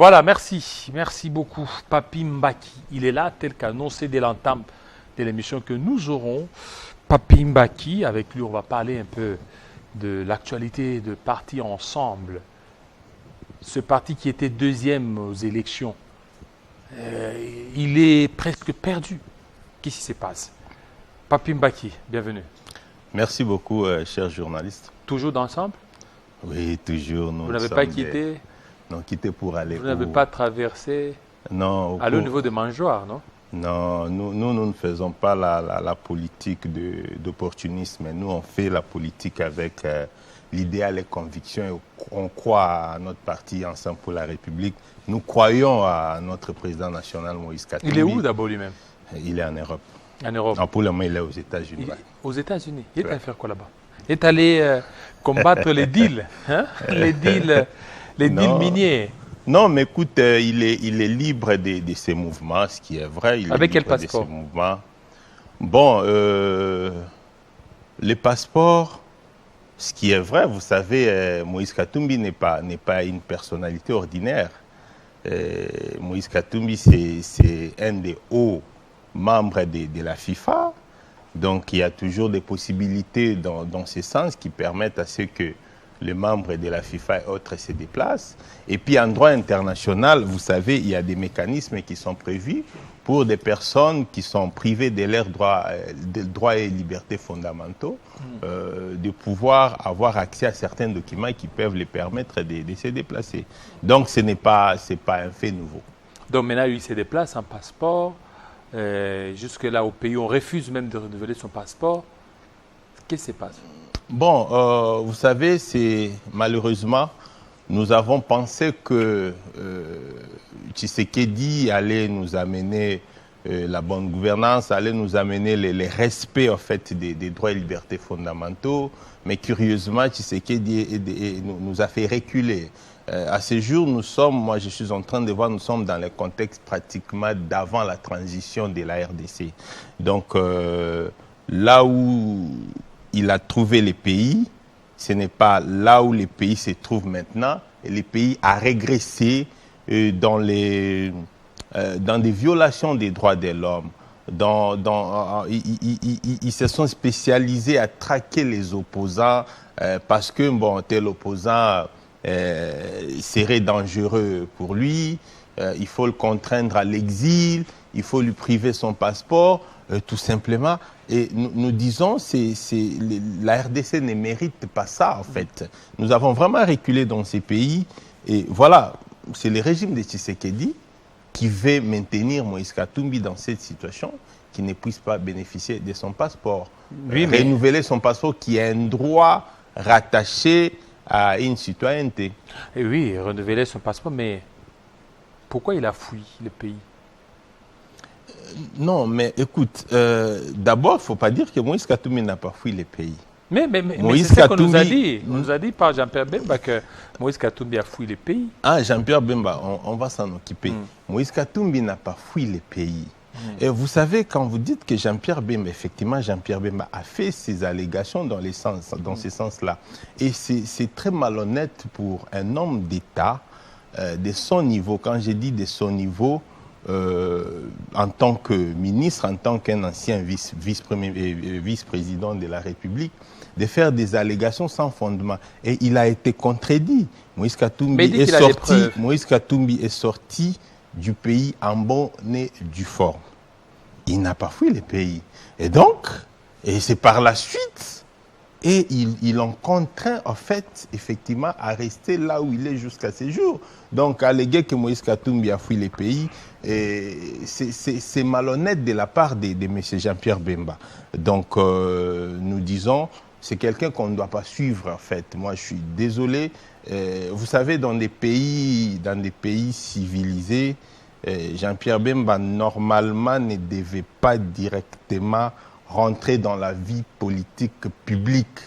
Voilà, merci. Merci beaucoup. Papi Mbaki, il est là, tel qu'annoncé dès l'entame de l'émission que nous aurons. Papi Mbaki, avec lui, on va parler un peu de l'actualité de Parti Ensemble. Ce parti qui était deuxième aux élections, il est presque perdu. Qu'est-ce qui se passe? Papi Mbaki, bienvenue. Merci beaucoup, cher journaliste. Toujours d'ensemble? Oui, toujours. Vous n'avez pas quitté? Non, quitté pour aller. Vous n'avez pas traversé? Non. Aller au niveau de Mangeoire, non? Non, nous ne faisons pas la politique d'opportunisme. Nous, on fait la politique avec l'idéal et conviction. Et on croit à notre parti Ensemble pour la République. Nous croyons à notre président national, Moïse Katumbi. Il est où d'abord lui-même? Il est en Europe. En Europe? Non, pour le moment, il est aux États-Unis. Aux États-Unis? Il est allé faire quoi là-bas? Il est allé combattre les deals, hein? Les deals miniers. Non, mais écoute, il est libre de ses mouvements, ce qui est vrai. Avec quel passeport? Bon, les passeports, ce qui est vrai, vous savez, Moïse Katumbi n'est pas une personnalité ordinaire. Moïse Katumbi, c'est un des hauts membres de la FIFA. Donc, il y a toujours des possibilités dans ce sens qui permettent à ce que les membres de la FIFA et autres se déplacent. Et puis, en droit international, vous savez, il y a des mécanismes qui sont prévus pour des personnes qui sont privées de leurs droits et libertés fondamentaux, de pouvoir avoir accès à certains documents qui peuvent les permettre de se déplacer. Donc, c'est pas un fait nouveau. Donc, maintenant, il se déplace en passeport. Jusque-là, au pays, on refuse même de renouveler son passeport. Qu'est-ce qui se passe? Bon, vous savez, malheureusement, nous avons pensé que Tshisekedi allait nous amener la bonne gouvernance, allait nous amener les respects en fait, des droits et libertés fondamentaux. Mais curieusement, Tshisekedi nous a fait reculer. À ce jour, moi je suis en train de voir, nous sommes dans le contexte pratiquement d'avant la transition de la RDC. Donc là où il a trouvé les pays, ce n'est pas là où les pays se trouvent maintenant. Et les pays a régressé dans des violations des droits de l'homme. Ils se sont spécialisés à traquer les opposants parce que bon, tel opposant serait dangereux pour lui, il faut le contraindre à l'exil, il faut lui priver son passeport, tout simplement. Et nous disons, la RDC ne mérite pas ça, en fait. Nous avons vraiment reculé dans ces pays. Et voilà, c'est le régime de Tshisekedi qui veut maintenir Moïse Katumbi dans cette situation, qui ne puisse pas bénéficier de son passeport. Oui, renouveler son passeport qui est un droit rattaché à une citoyenneté. Et oui, renouveler son passeport, mais pourquoi il a fui le pays? Non, mais écoute, d'abord, il ne faut pas dire que Moïse Katumbi n'a pas fui le pays. Mais c'est ce qu'on nous a dit. On nous a dit par Jean-Pierre Bemba que Moïse Katumbi a fui le pays. Ah, Jean-Pierre Bemba, on va s'en occuper. Moïse Katumbi n'a pas fui le pays. Et vous savez, quand vous dites que Jean-Pierre Bemba, effectivement, Jean-Pierre Bemba a fait ses allégations dans ce sens-là. Et c'est très malhonnête pour un homme d'État de son niveau. Quand je dis de son niveau, en tant que ministre, en tant qu'un ancien vice-président de la République, de faire des allégations sans fondement. Et il a été contredit. Moïse Katumbi est sorti du pays en bonne et due forme. Il n'a pas fui le pays. Et donc, c'est par la suite, et ils l'ont contraint, en fait, effectivement, à rester là où il est jusqu'à ce jour. Donc, alléguer que Moïse Katumbi a fui le pays, c'est malhonnête de la part de M. Jean-Pierre Bemba. Donc, nous disons, c'est quelqu'un qu'on ne doit pas suivre, en fait. Moi, je suis désolé. Vous savez, dans des pays civilisés, Jean-Pierre Bemba, normalement, ne devait pas directement rentrer dans la vie politique publique.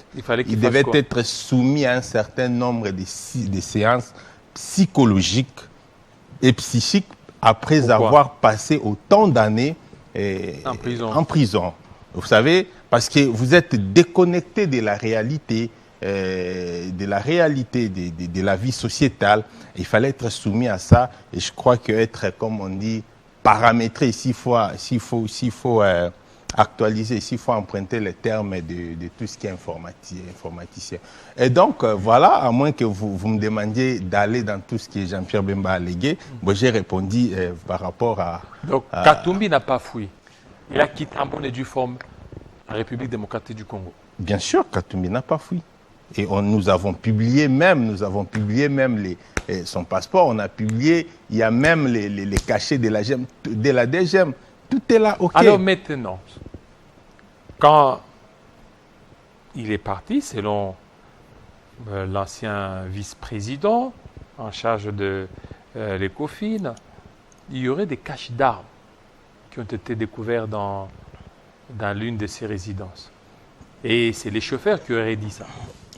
Il devait être soumis à un certain nombre de séances psychologiques et psychiques après avoir passé autant d'années en prison. Vous savez, parce que vous êtes déconnecté de la réalité. de la réalité de la vie sociétale. Il fallait être soumis à ça. Et je crois qu'être, comme on dit, paramétré, s'il faut actualiser, s'il faut emprunter les termes de tout ce qui est informaticien. Et donc, voilà, à moins que vous me demandiez d'aller dans tout ce qui est Jean-Pierre Bemba allégué, j'ai répondu par rapport à... Donc, Katumbi n'a pas fui. Il a quitté en bonne et due forme la République démocratique du Congo. Bien sûr, Katumbi n'a pas fui. Et nous avons publié même son passeport, on a publié, il y a même les cachets de la DGM. Tout est là, ok. Alors maintenant, quand il est parti, selon l'ancien vice-président en charge de l'ECOFIN, il y aurait des caches d'armes qui ont été découverts dans l'une de ses résidences. Et c'est les chauffeurs qui auraient dit ça.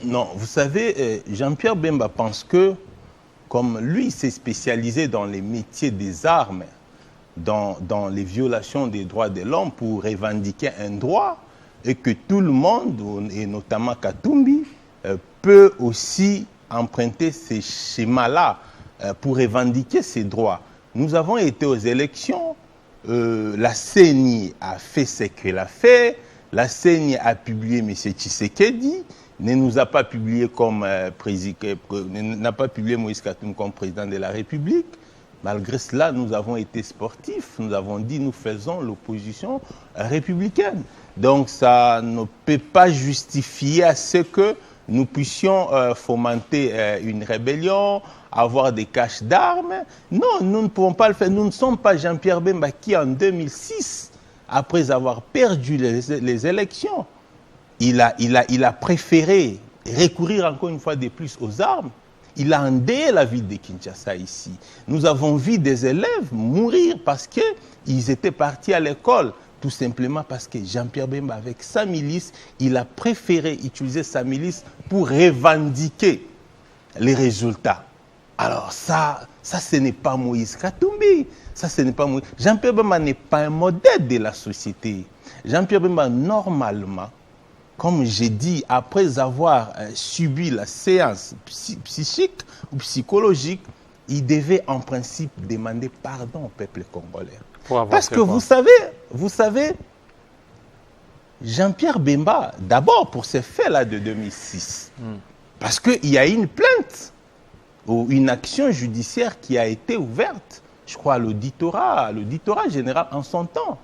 Non, vous savez, Jean-Pierre Bemba pense que, comme lui s'est spécialisé dans les métiers des armes, dans les violations des droits de l'homme pour revendiquer un droit, et que tout le monde, et notamment Katumbi, peut aussi emprunter ces schémas-là pour revendiquer ses droits. Nous avons été aux élections, la CENI a fait ce qu'elle a fait, la CENI a publié M. Tshisekedi, ne nous a pas publié n'a pas publié Moïse Katumbi comme président de la République. Malgré cela, nous avons été sportifs. Nous avons dit nous faisons l'opposition républicaine. Donc ça ne peut pas justifier à ce que nous puissions fomenter une rébellion, avoir des caches d'armes. Non, nous ne pouvons pas le faire. Nous ne sommes pas Jean-Pierre Bemba qui, en 2006, après avoir perdu les élections, il a préféré recourir encore une fois de plus aux armes. Il a endeuillé la ville de Kinshasa ici. Nous avons vu des élèves mourir parce qu'ils étaient partis à l'école. Tout simplement parce que Jean-Pierre Bemba, avec sa milice, il a préféré utiliser sa milice pour revendiquer les résultats. Alors ça ce n'est pas Moïse Katumbi. Ça, ce n'est pas Moïse. Jean-Pierre Bemba n'est pas un modèle de la société. Jean-Pierre Bemba, normalement, comme j'ai dit, après avoir subi la séance psychique ou psychologique, il devait en principe demander pardon au peuple congolais. Parce que vous savez, Jean-Pierre Bemba, d'abord pour ces faits-là de 2006, parce qu'il y a une plainte ou une action judiciaire qui a été ouverte, je crois, à l'auditorat général en son temps.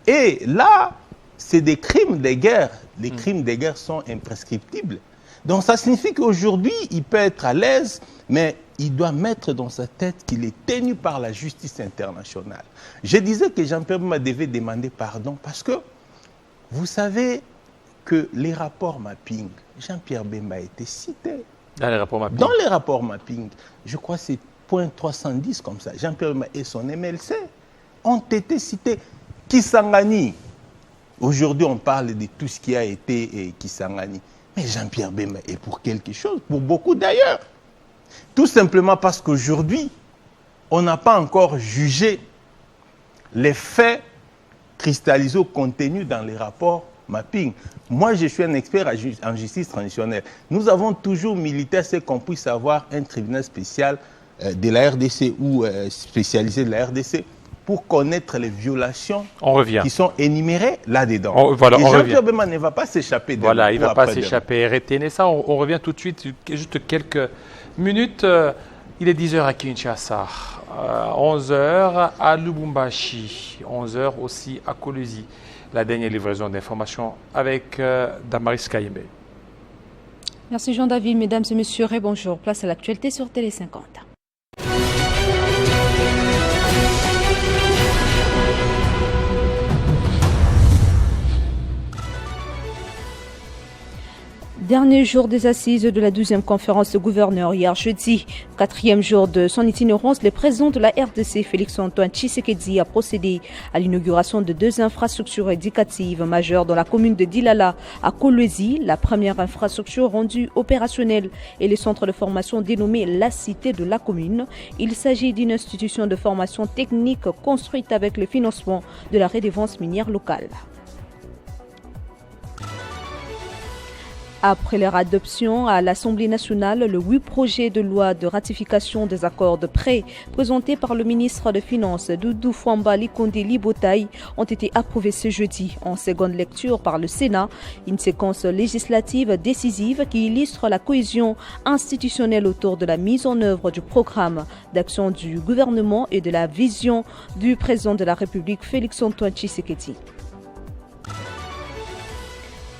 Et là, c'est des crimes de guerre. Les crimes de guerre sont imprescriptibles. Donc ça signifie qu'aujourd'hui, il peut être à l'aise, mais il doit mettre dans sa tête qu'il est tenu par la justice internationale. Je disais que Jean-Pierre Bemba devait demander pardon parce que vous savez que les rapports mapping, Jean-Pierre Bemba a été cité. Dans les rapports mapping? Dans les rapports mapping, je crois que c'est point 310 comme ça. Jean-Pierre Bemba et son MLC ont été cités. Kisangani. Aujourd'hui, on parle de tout ce qui a été Kisangani. Mais Jean-Pierre Bemba est pour quelque chose, pour beaucoup d'ailleurs. Tout simplement parce qu'aujourd'hui, on n'a pas encore jugé les faits cristallisés contenus dans les rapports mapping. Moi, je suis un expert en justice transitionnelle. Nous avons toujours milité à ce qu'on puisse avoir un tribunal spécial de la RDC ou spécialisé de la RDC pour connaître les violations qui sont énumérées là-dedans. Et Jean-Pierre Bemba ne va pas s'échapper. Voilà, il ne va pas s'échapper. Retenez ça, on revient tout de suite, juste quelques minutes. Il est 10h à Kinshasa, 11h à Lubumbashi, 11h aussi à Kolwezi. La dernière livraison d'informations avec Damaris Kayembe. Merci Jean-David, mesdames et messieurs, et bonjour. Place à l'actualité sur Télé 50. Dernier jour des assises de la 12e conférence de gouverneurs hier jeudi. 4e jour de son itinérance, le président de la RDC, Félix-Antoine Tshisekedi, a procédé à l'inauguration de 2 infrastructures éducatives majeures dans la commune de Dilala à Kolwezi. La première infrastructure rendue opérationnelle est le centre de formation dénommé La Cité de la commune. Il s'agit d'une institution de formation technique construite avec le financement de la redevance minière locale. Après leur adoption à l'Assemblée nationale, le 8 projets de loi de ratification des accords de prêt présentés par le ministre des Finances Doudou Fwamba Likonde Libotaï ont été approuvés ce jeudi en seconde lecture par le Sénat. Une séquence législative décisive qui illustre la cohésion institutionnelle autour de la mise en œuvre du programme d'action du gouvernement et de la vision du président de la République Félix-Antoine Tshisekedi.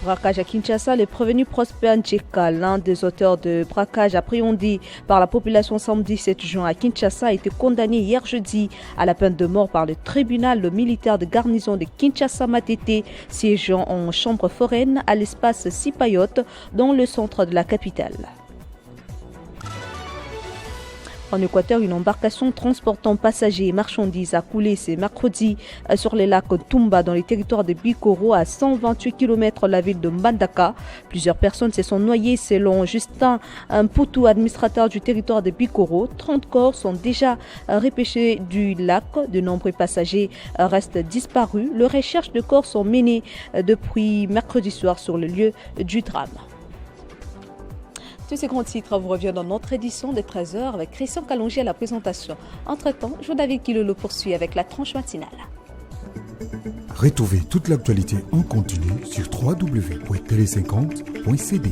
Braquage à Kinshasa, le prévenu Prosper Ncheka, l'un des auteurs de braquage appréhendé par la population samedi 7 juin à Kinshasa, a été condamné hier jeudi à la peine de mort par le tribunal militaire de garnison de Kinshasa-Matete, siégeant en chambre foraine à l'espace Sipayot, dans le centre de la capitale. En Équateur, une embarcation transportant passagers et marchandises a coulé ce mercredi sur les lacs Tumba dans les territoires de Bikoro à 128 km de la ville de Mbandaka. Plusieurs personnes se sont noyées selon Justin Poutou, administrateur du territoire de Bikoro. 30 corps sont déjà repêchés du lac. De nombreux passagers restent disparus. Les recherches de corps sont menées depuis mercredi soir sur le lieu du drame. Tous ces grands titres vous reviennent dans notre édition de 13h avec Christian Kalonji à la présentation. Entre-temps, Jean-David Kilolo poursuit avec la tranche matinale. Retrouvez toute l'actualité en continu sur www.tele50.cd.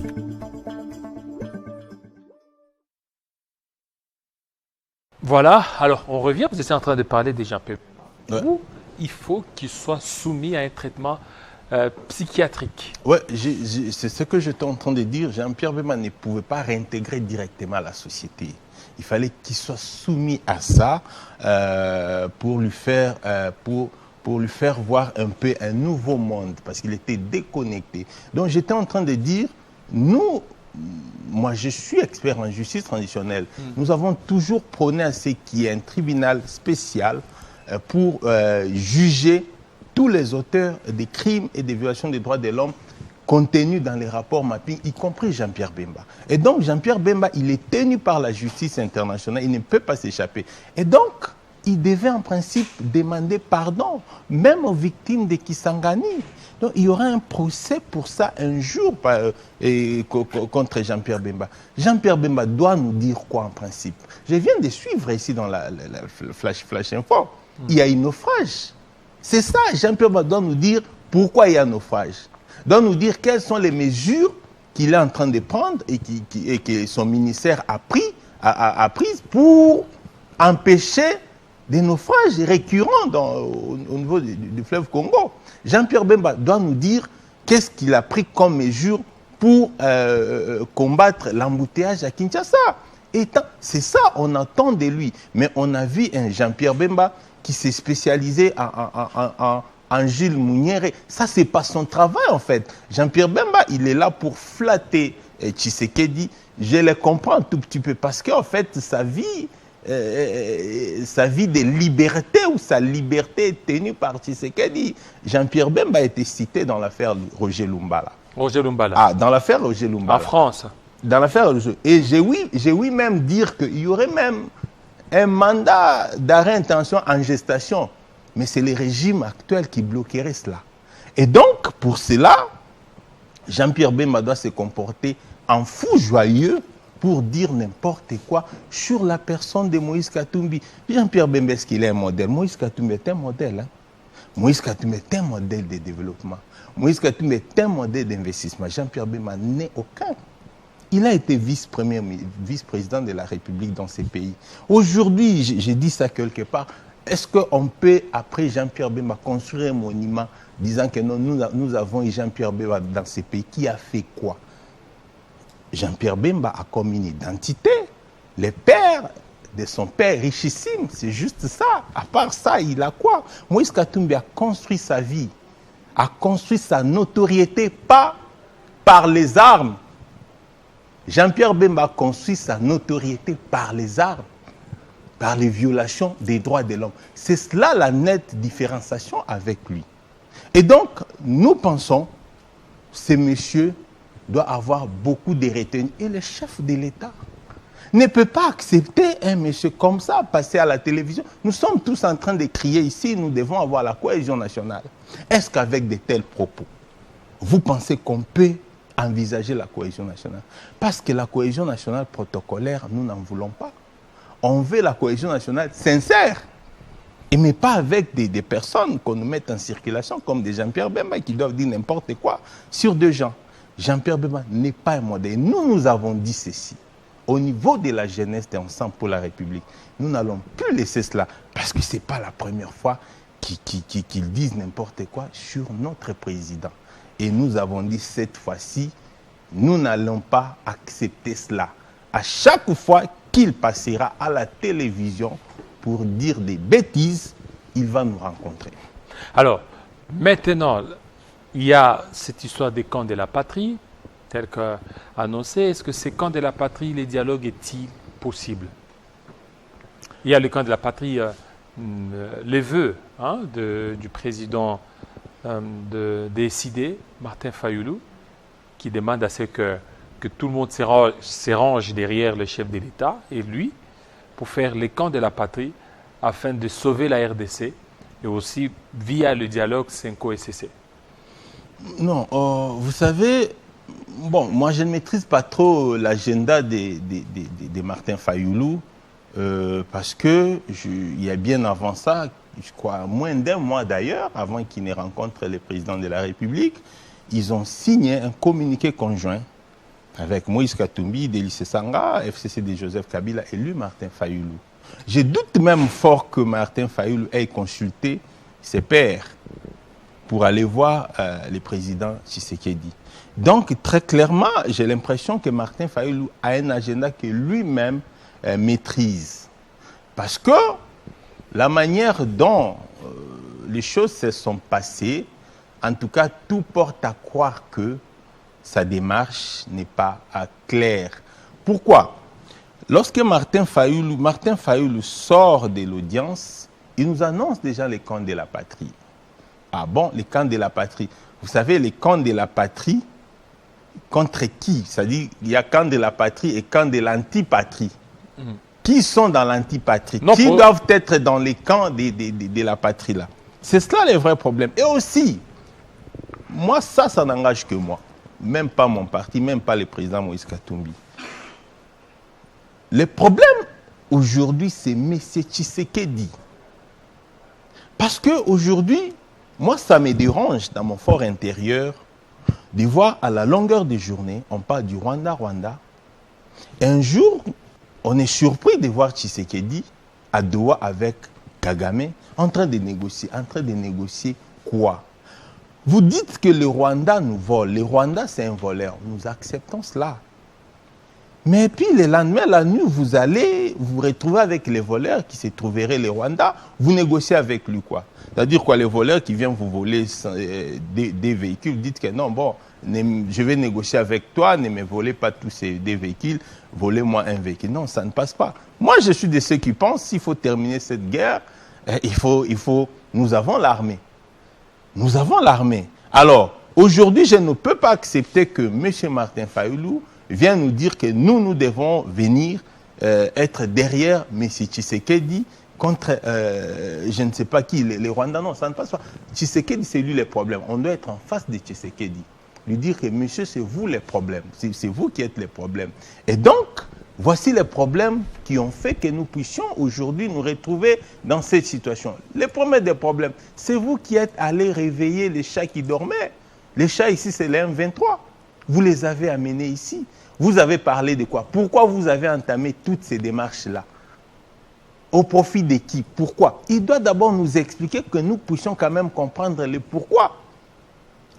Voilà, alors on revient, vous étiez en train de parler des gens Ouais. où il faut qu'ils soient soumis à un traitement psychiatrique. Oui, c'est ce que j'étais en train de dire. Jean-Pierre Bemba ne pouvait pas réintégrer directement la société. Il fallait qu'il soit soumis à ça pour lui faire voir un peu un nouveau monde, parce qu'il était déconnecté. Donc j'étais en train de dire, moi je suis expert en justice traditionnelle, nous avons toujours prôné à ce qu'il y ait un tribunal spécial pour juger tous les auteurs des crimes et des violations des droits de l'homme contenus dans les rapports mapping, y compris Jean-Pierre Bemba. Et donc, Jean-Pierre Bemba, il est tenu par la justice internationale, il ne peut pas s'échapper. Et donc, il devait en principe demander pardon, même aux victimes de Kisangani. Donc, il y aura un procès pour ça un jour contre Jean-Pierre Bemba. Jean-Pierre Bemba doit nous dire quoi en principe? Je viens de suivre ici dans la Flash Info. Il y a un naufrage. C'est ça, Jean-Pierre Bemba doit nous dire pourquoi il y a un naufrage. Doit nous dire quelles sont les mesures qu'il est en train de prendre et que son ministère a prises pour empêcher des naufrages récurrents au niveau du fleuve Congo. Jean-Pierre Bemba doit nous dire qu'est-ce qu'il a pris comme mesure pour combattre l'embouteillage à Kinshasa. Et c'est ça, on attend de lui. Mais on a vu un Jean-Pierre Bemba qui s'est spécialisé en Gilles Mouniéré. Ça, c'est pas son travail, en fait. Jean-Pierre Bemba, il est là pour flatter Tshisekedi. Je le comprends un tout petit peu parce qu'en fait, sa vie de liberté ou sa liberté est tenue par Tshisekedi. Jean-Pierre Bemba a été cité dans l'affaire Roger Lumbala. Roger Lumbala. Ah, dans l'affaire Roger Lumbala. En France. Dans l'affaire Roger. Et j'ai ouï même dire qu'il y aurait même un mandat d'arrêt intention en gestation. Mais c'est le régime actuel qui bloquerait cela. Et donc, pour cela, Jean-Pierre Bemba doit se comporter en fou joyeux pour dire n'importe quoi sur la personne de Moïse Katumbi. Jean-Pierre Bemba, est-ce qu'il est un modèle? Moïse Katumbi est un modèle. Moïse Katumbi est un modèle de développement. Moïse Katumbi est un modèle d'investissement. Jean-Pierre Bemba n'est aucun. Il a été vice-président de la République dans ces pays. Aujourd'hui, j'ai dit ça quelque part, est-ce qu'on peut, après Jean-Pierre Bemba, construire un monument disant que non, nous avons eu Jean-Pierre Bemba dans ces pays? Qui a fait quoi? Jean-Pierre Bemba a comme une identité, le père de son père richissime, c'est juste ça. À part ça, il a quoi? Moïse Katumbi a construit sa vie, a construit sa notoriété, pas par les armes. Jean-Pierre Bemba a construit sa notoriété par les armes, par les violations des droits de l'homme. C'est cela la nette différenciation avec lui. Et donc, nous pensons, ce monsieur doit avoir beaucoup de retenue. Et le chef de l'État ne peut pas accepter un monsieur comme ça, passer à la télévision. Nous sommes tous en train de crier ici, nous devons avoir la cohésion nationale. Est-ce qu'avec de tels propos, vous pensez qu'on peut envisager la cohésion nationale. Parce que la cohésion nationale protocolaire, nous n'en voulons pas. On veut la cohésion nationale sincère. Mais pas avec des personnes qu'on nous mette en circulation comme des Jean-Pierre Bemba qui doivent dire n'importe quoi sur deux gens. Jean-Pierre Bemba n'est pas un modèle. Nous avons dit ceci. Au niveau de la jeunesse d'Ensemble pour la République, nous n'allons plus laisser cela parce que ce n'est pas la première fois qu'ils disent n'importe quoi sur notre président. Et nous avons dit cette fois-ci, nous n'allons pas accepter cela. À chaque fois qu'il passera à la télévision pour dire des bêtises, il va nous rencontrer. Alors, maintenant, il y a cette histoire des camps de la patrie, tel qu'annoncé. Est-ce que ces camps de la patrie, les dialogues est-il possible? Il y a le camp de la patrie, les vœux du président des SID, Martin Fayoulou, qui demande à ce que tout le monde se range derrière le chef de l'État et lui, pour faire les camps de la patrie afin de sauver la RDC et aussi via le dialogue Senko-SCC. Non, vous savez, bon, moi je ne maîtrise pas trop l'agenda de Martin Fayoulou parce que il y a bien avant ça, je crois moins d'un mois d'ailleurs, avant qu'il ne rencontre le président de la République, ils ont signé un communiqué conjoint avec Moïse Katumbi, Délice Sanga, FCC de Joseph Kabila et lui, Martin Fayoulou. Je doute même fort que Martin Fayoulou ait consulté ses pairs pour aller voir le président Tshisekedi. Donc, très clairement, j'ai l'impression que Martin Fayoulou a un agenda que lui-même maîtrise. Parce que la manière dont les choses se sont passées, en tout cas, tout porte à croire que sa démarche n'est pas claire. Pourquoi? Lorsque Martin Fayoulou sort de l'audience, il nous annonce déjà les camps de la patrie. Ah bon, les camps de la patrie. Vous savez, les camps de la patrie, contre qui? C'est-à-dire, il y a camp de la patrie et camp de l'antipatrie. Qui sont dans l'antipatrie? Qui doivent être dans les camps de la patrie là? C'est cela le vrai problème. Et aussi, moi, ça n'engage que moi. Même pas mon parti, même pas le président Moïse Katumbi. Le problème aujourd'hui, c'est M. Tshisekedi. Parce qu'aujourd'hui, moi, ça me dérange dans mon fort intérieur de voir à la longueur des journées, on parle du Rwanda. Un jour, on est surpris de voir Tshisekedi à Doha avec Kagame en train de négocier. En train de négocier quoi? Vous dites que le Rwanda nous vole. Le Rwanda, c'est un voleur. Nous acceptons cela. Mais puis, le lendemain, la nuit, vous allez vous retrouver avec les voleurs qui se trouveraient le Rwanda. Vous négociez avec lui quoi? C'est-à-dire quoi, les voleurs qui viennent vous voler des véhicules, vous dites que non, bon, je vais négocier avec toi, ne me volez pas tous des véhicules, volez-moi un véhicule. Non, ça ne passe pas. Moi, je suis de ceux qui pensent s'il faut terminer cette guerre, nous avons l'armée. Nous avons l'armée. Alors, aujourd'hui, je ne peux pas accepter que M. Martin Fayoulou vienne nous dire que nous devons venir être derrière M. Tshisekedi contre, je ne sais pas qui, les Rwandais. Non, ça ne passe pas. Tshisekedi, c'est lui le problème. On doit être en face de Tshisekedi. Lui dire que, monsieur, c'est vous les problèmes. C'est vous qui êtes les problèmes. Et donc, voici les problèmes qui ont fait que nous puissions aujourd'hui nous retrouver dans cette situation. Le premier des problèmes, c'est vous qui êtes allés réveiller les chats qui dormaient. Les chats ici, c'est les M23. Vous les avez amenés ici. Vous avez parlé de quoi? Pourquoi vous avez entamé toutes ces démarches-là? Au profit de qui? Pourquoi? Il doit d'abord nous expliquer que nous puissions quand même comprendre le pourquoi.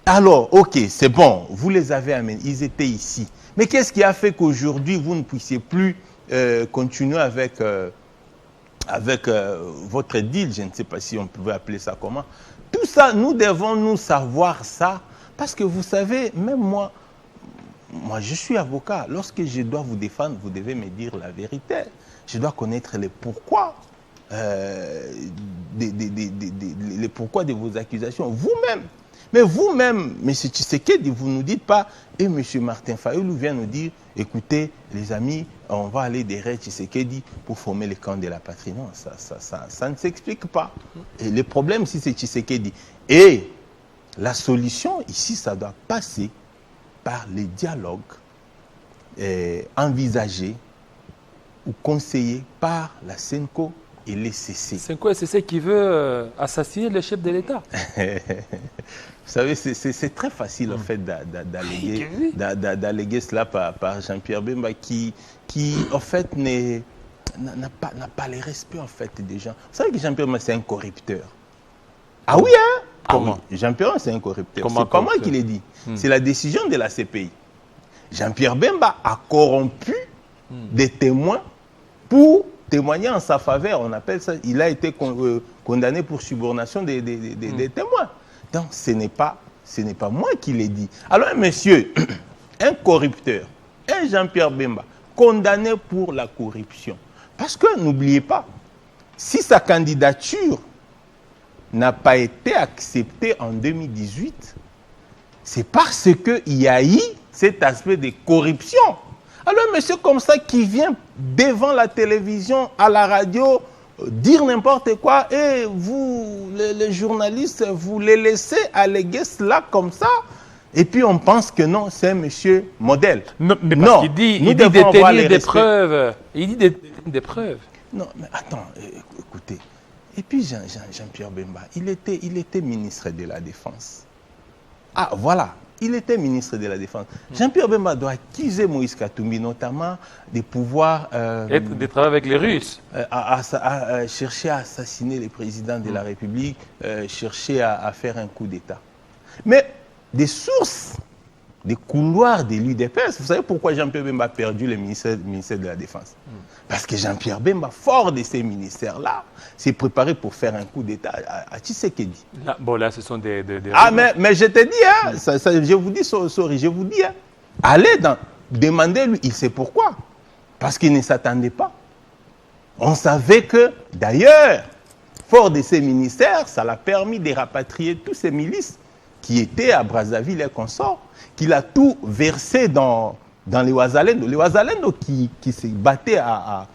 Alors, ok, c'est bon, vous les avez amenés, ils étaient ici. Mais qu'est-ce qui a fait qu'aujourd'hui, vous ne puissiez plus continuer avec votre deal? Je ne sais pas si on pouvait appeler ça comment. Tout ça, nous devons nous savoir ça. Parce que vous savez, même moi, je suis avocat. Lorsque je dois vous défendre, vous devez me dire la vérité. Je dois connaître les pourquoi. Les pourquoi de vos accusations. Vous-même. Mais vous-même, M. Tshisekedi, vous ne nous dites pas, et M. Martin Fayoulou vient nous dire, écoutez, les amis, on va aller derrière Tshisekedi pour former le camp de la patrie. Non, ça ne s'explique pas. Et le problème ici, c'est Tshisekedi. Et la solution ici, ça doit passer par les dialogues envisagés ou conseillés par la SENCO et les CC. SENCO et CC qui veut assassiner le chef de l'État. Vous savez, c'est très facile en fait d'alléguer cela par Jean-Pierre Bemba qui en fait n'a pas les respects en fait des gens. Vous savez que Jean-Pierre Bemba c'est un corrupteur. Ah oui, hein? Comment? Jean-Pierre Bemba c'est un corrupteur. C'est pas moi qui l'ai dit. C'est la décision de la CPI. Jean-Pierre Bemba a corrompu des témoins pour témoigner en sa faveur. On appelle ça, il a été condamné pour subornation des témoins. Donc, ce n'est pas moi qui l'ai dit. Alors, monsieur, un corrupteur, un Jean-Pierre Bemba, condamné pour la corruption. Parce que, n'oubliez pas, si sa candidature n'a pas été acceptée en 2018, c'est parce qu'il y a eu cet aspect de corruption. Alors, monsieur comme ça qui vient devant la télévision, à la radio, dire n'importe quoi, et vous, les journalistes, vous les laissez alléguer cela comme ça, et puis on pense que non, c'est un monsieur modèle. Non, mais parce qu'il dit, il dit détenir des preuves. Il dit détenir des preuves. Non, mais attends, écoutez. Et puis Jean-Pierre Bemba, il était ministre de la Défense. Ah, voilà. Il était ministre de la Défense. Jean-Pierre Bemba doit accuser Moïse Katumbi, notamment des pouvoirs... de travailler avec les Russes. À chercher à assassiner le président de la République, chercher à faire un coup d'État. Mais des sources, des couloirs de l'UDPS, vous savez pourquoi Jean-Pierre Bemba a perdu le ministère de la Défense? Parce que Jean-Pierre Bemba, fort de ces ministères-là, s'est préparé pour faire un coup d'État à Tshisekedi. Là, bon, là, ce sont des ah, mais je te dis, hein, je vous dis, sorry, je vous dis, hein, allez demandez-lui, il sait pourquoi. Parce qu'il ne s'attendait pas. On savait que, d'ailleurs, fort de ces ministères, ça l'a permis de rapatrier tous ces milices qui étaient à Brazzaville et consorts, qu'il a tout versé dans les Ouazalendo. Les Ouazalendo qui se battaient à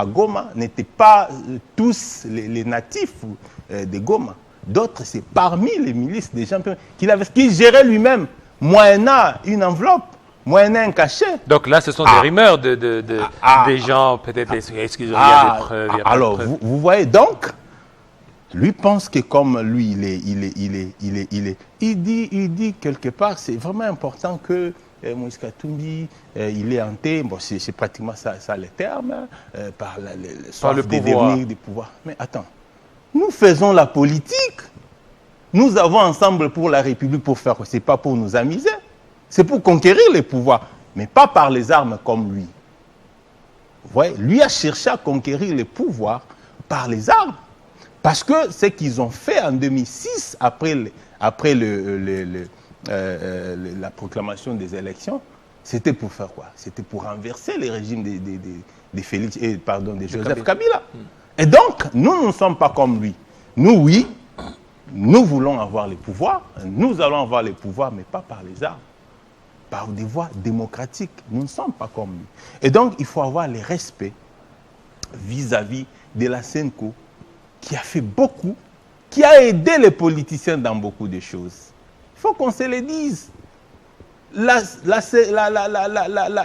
Goma n'étaient pas tous les natifs de Goma. D'autres, c'est parmi les milices des gens qu'il gérait lui-même, moyennant une enveloppe, moyennant un cachet. Donc là, ce sont des rumeurs des gens, peut-être, est-ce qu'il y a des preuves? Alors, vous voyez, donc, lui pense que comme lui, il dit quelque part, c'est vraiment important que Moïse Katumbi, il est hanté, bon, c'est pratiquement ça le terme, par le pouvoir. Des pouvoirs. Mais attends, nous faisons la politique, nous avons ensemble pour la République pour faire quoi? Ce n'est pas pour nous amuser, c'est pour conquérir les pouvoirs, mais pas par les armes comme lui. Vous voyez, lui a cherché à conquérir les pouvoirs par les armes. Parce que ce qu'ils ont fait en 2006, après la proclamation des élections, c'était pour faire quoi? C'était pour renverser le régime de Joseph Kabila. Et donc, nous ne sommes pas comme lui. Nous, oui, nous voulons avoir les pouvoirs, nous allons avoir les pouvoirs, mais pas par les armes, par des voies démocratiques. Nous ne sommes pas comme lui. Et donc, il faut avoir le respect vis-à-vis de la SENCO, qui a fait beaucoup, qui a aidé les politiciens dans beaucoup de choses. Il faut qu'on se le dise.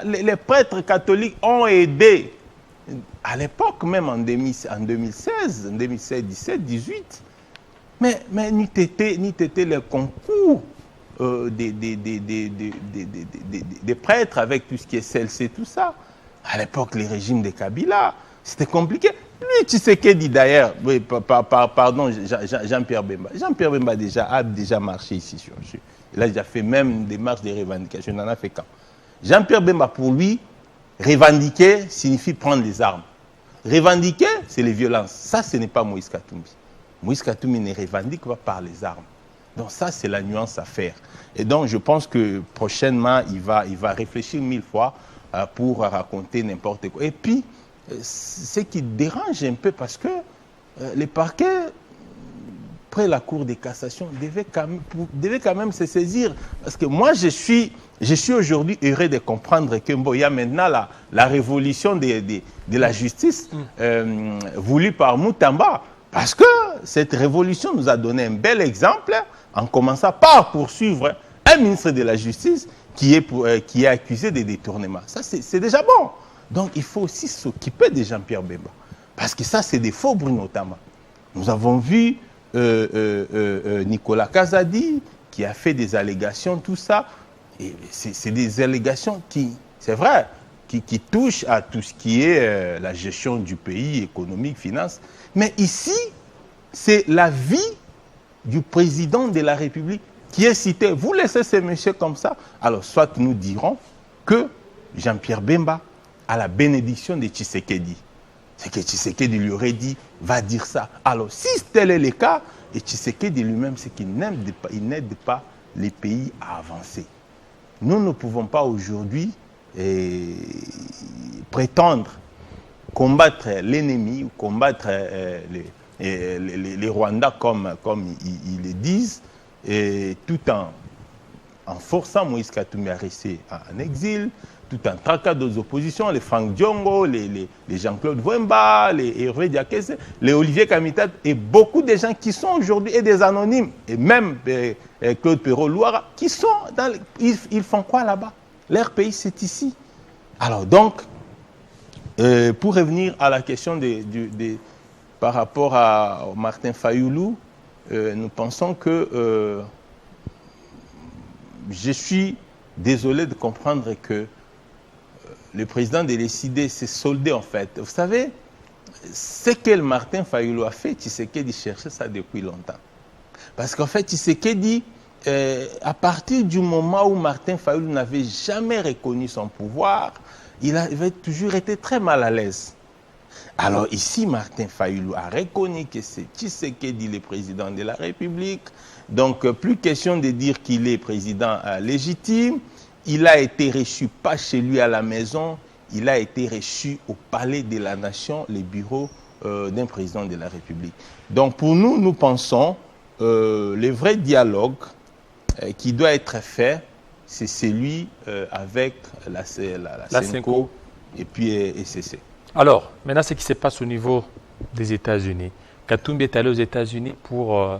Les prêtres catholiques ont aidé, à l'époque même en 2016, 17, 18, mais n'eût été le concours des prêtres avec tout ce qui est CLC, tout ça. À l'époque, les régimes de Kabila, c'était compliqué. Lui, Tshisekedi d'ailleurs, oui, pardon, Jean-Pierre Bemba. Jean-Pierre Bemba a déjà marché ici sur le jeu. Il a déjà fait même des marches de revendication. Il en a fait quand? Jean-Pierre Bemba, pour lui, revendiquer signifie prendre les armes. Revendiquer, c'est les violences. Ça, ce n'est pas Moïse Katumbi. Moïse Katumbi ne revendique pas par les armes. Donc ça, c'est la nuance à faire. Et donc, je pense que prochainement, il va réfléchir 1000 fois pour raconter n'importe quoi. Et puis, ce qui dérange un peu, parce que les parquets, après la Cour de cassation, devaient quand même se saisir. Parce que moi, je suis aujourd'hui heureux de comprendre qu'il y a maintenant la révolution de la justice voulue par Moutamba. Parce que cette révolution nous a donné un bel exemple, en commençant par poursuivre un ministre de la Justice qui est accusé de détournement. Ça, c'est déjà bon. Donc, il faut aussi s'occuper de Jean-Pierre Bemba. Parce que ça, c'est des faux Bruno Tama. Nous avons vu Nicolas Kazadi qui a fait des allégations, tout ça. Et c'est des allégations qui, c'est vrai, qui touchent à tout ce qui est la gestion du pays, économique, finance. Mais ici, c'est la vie du président de la République qui est cité. Vous laissez ces messieurs comme ça, alors soit nous dirons que Jean-Pierre Bemba a la bénédiction de Tshisekedi. C'est que Tshisekedi lui aurait dit, va dire ça. Alors, si tel est le cas, et Tshisekedi lui-même, c'est qu'il n'aide pas les pays à avancer. Nous ne pouvons pas aujourd'hui prétendre combattre l'ennemi ou combattre les Rwandais comme ils le disent, et tout en forçant Moïse Katumbi à rester en exil, tout en traquant d'autres oppositions, les Franck Diongo, les Jean-Claude Wemba, les Hervé Diakese, les Olivier Kamitat, et beaucoup de gens qui sont aujourd'hui, et des anonymes, et même Claude Perrault-Louara, qui sont dans... Ils font quoi là-bas? Leur pays, c'est ici. Alors donc, pour revenir à la question par rapport à Martin Fayoulou, nous pensons que je suis désolé de comprendre que le président de l'ECD s'est soldé en fait. Vous savez, ce que Martin Fayoulou a fait, Tshisekedi cherchait ça depuis longtemps. Parce qu'en fait, Tshisekedi, à partir du moment où Martin Fayoulou n'avait jamais reconnu son pouvoir, il avait toujours été très mal à l'aise. Alors ici, Martin Fayoulou a reconnu que c'est Tshisekedi le président de la République. Donc, plus question de dire qu'il est président légitime. Il a été reçu pas chez lui à la maison, il a été reçu au Palais de la Nation, les bureaux d'un président de la République. Donc pour nous, nous pensons le vrai dialogue qui doit être fait, c'est celui avec la Senko et puis ECC. Alors, maintenant, ce qui se passe au niveau des États-Unis. Katumbi est allé aux États-Unis pour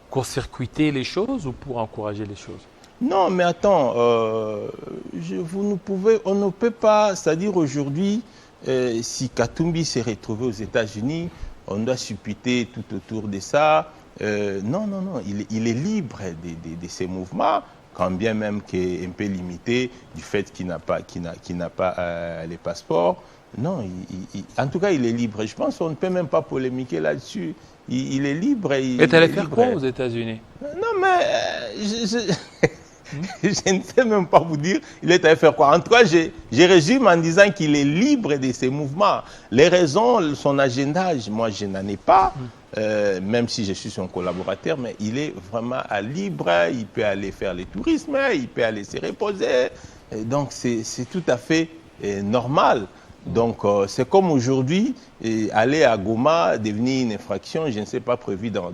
court-circuiter les choses ou pour encourager les choses? Non, mais attends, on ne peut pas, c'est-à-dire aujourd'hui, si Katumbi s'est retrouvé aux États-Unis, on doit supputer tout autour de ça. Non, il est libre de ses mouvements, quand bien même qu'il est un peu limité du fait qu'il n'a pas les passeports. Non, en tout cas, il est libre. Je pense qu'on ne peut même pas polémiquer là-dessus. Il est libre. Et tu allais faire quoi aux États-Unis? Non, mais je ne sais même pas vous dire, il est allé faire quoi. En tout cas, je résume en disant qu'il est libre de ses mouvements. Les raisons, son agenda, moi, je n'en ai pas, même si je suis son collaborateur, mais il est vraiment libre. Il peut aller faire le tourisme, il peut aller se reposer. Et donc, c'est tout à fait normal. Donc, c'est comme aujourd'hui, aller à Goma, devenir une infraction, je ne sais pas, prévu dans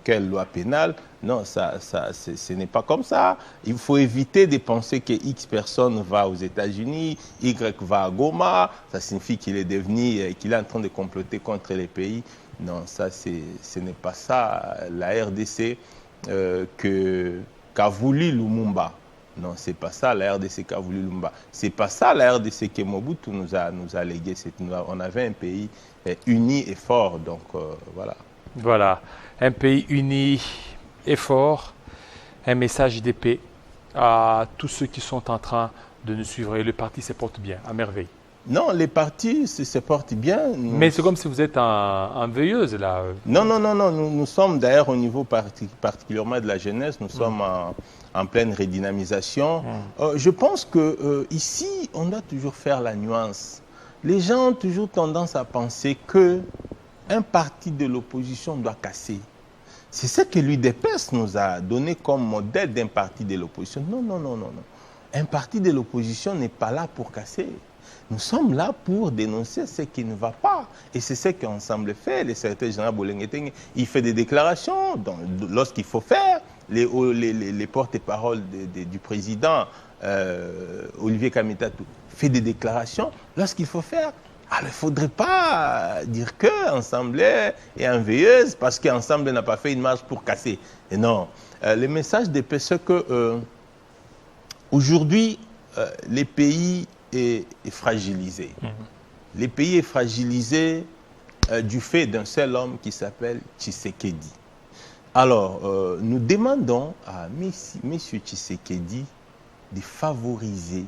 quelle loi pénale. Non, ce n'est pas comme ça. Il faut éviter de penser que X personne va aux États-Unis, Y va à Goma, ça signifie qu'il est en train de comploter contre les pays. Non, ça, ce n'est pas ça. La RDC qu'a voulu Lumumba. Non, c'est pas ça la RDC qu'a voulu Lumumba. C'est pas ça la RDC que Mobutu nous a légué. On avait un pays uni et fort, donc voilà. Voilà, un pays uni et fort, un message de paix à tous ceux qui sont en train de nous suivre. Et le parti se porte bien, à merveille. Non, les partis se portent bien. Mais c'est comme si vous êtes en veilleuse, là. Non. Nous sommes d'ailleurs au niveau particulièrement de la jeunesse, nous sommes en pleine redynamisation. Je pense qu'ici, on doit toujours faire la nuance. Les gens ont toujours tendance à penser qu'un parti de l'opposition doit casser. C'est ce que l'UDPS nous a donné comme modèle d'un parti de l'opposition. Non. Un parti de l'opposition n'est pas là pour casser. Nous sommes là pour dénoncer ce qui ne va pas. Et c'est ce qu'Ensemble fait. Le secrétaire général Bolengeteng, il fait des déclarations lorsqu'il faut faire. Les porte-paroles du président Olivier Kamitatou fait des déclarations lorsqu'il faut faire. Alors, il ne faudrait pas dire qu'Ensemble est en veilleuse parce qu'Ensemble n'a pas fait une marche pour casser. Et non. Le message de paix, c'est que aujourd'hui, le pays est fragilisé. Le pays est fragilisé du fait d'un seul homme qui s'appelle Tshisekedi. Alors, nous demandons à M. Tshisekedi de favoriser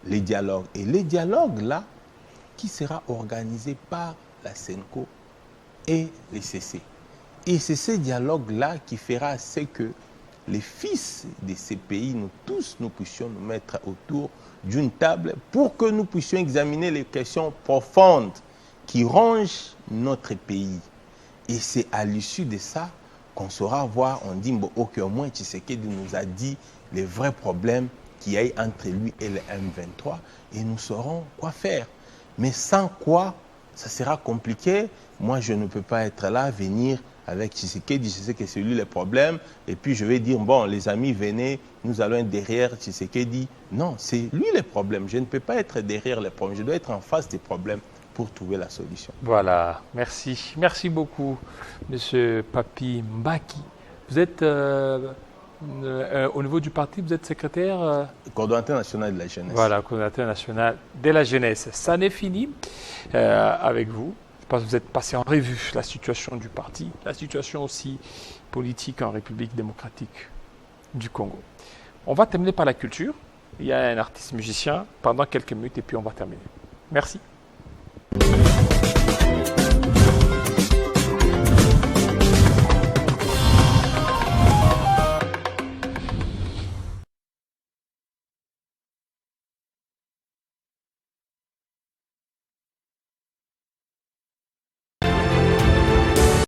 les dialogues. Et les dialogues, là, qui sera organisé par la SENCO et les CC. Et c'est ce dialogue-là qui fera ce que les fils de ces pays, nous tous, nous puissions nous mettre autour d'une table pour que nous puissions examiner les questions profondes qui rongent notre pays. Et c'est à l'issue de ça qu'on saura voir, on dit, bon, ok, au moins Tshisekedi nous a dit les vrais problèmes qu'il y a entre lui et le M23 et nous saurons quoi faire. Mais sans quoi, ça sera compliqué. Moi, je ne peux pas être là, venir avec Tshisekedi, je sais que c'est lui le problème, et puis je vais dire, bon, les amis, venez, nous allons être derrière Tshisekedi. Non, c'est lui le problème. Je ne peux pas être derrière les problèmes, je dois être en face des problèmes pour trouver la solution. Voilà, merci. Merci beaucoup, M. Papi Mbaki. Vous êtes, au niveau du parti, vous êtes secrétaire Coordonnateur national de la jeunesse. Voilà, coordonnateur national de la jeunesse. Ça n'est fini avec vous. Je pense que vous êtes passé en revue la situation du parti, la situation aussi politique en République démocratique du Congo. On va terminer par la culture. Il y a un artiste musicien pendant quelques minutes et puis on va terminer. Merci.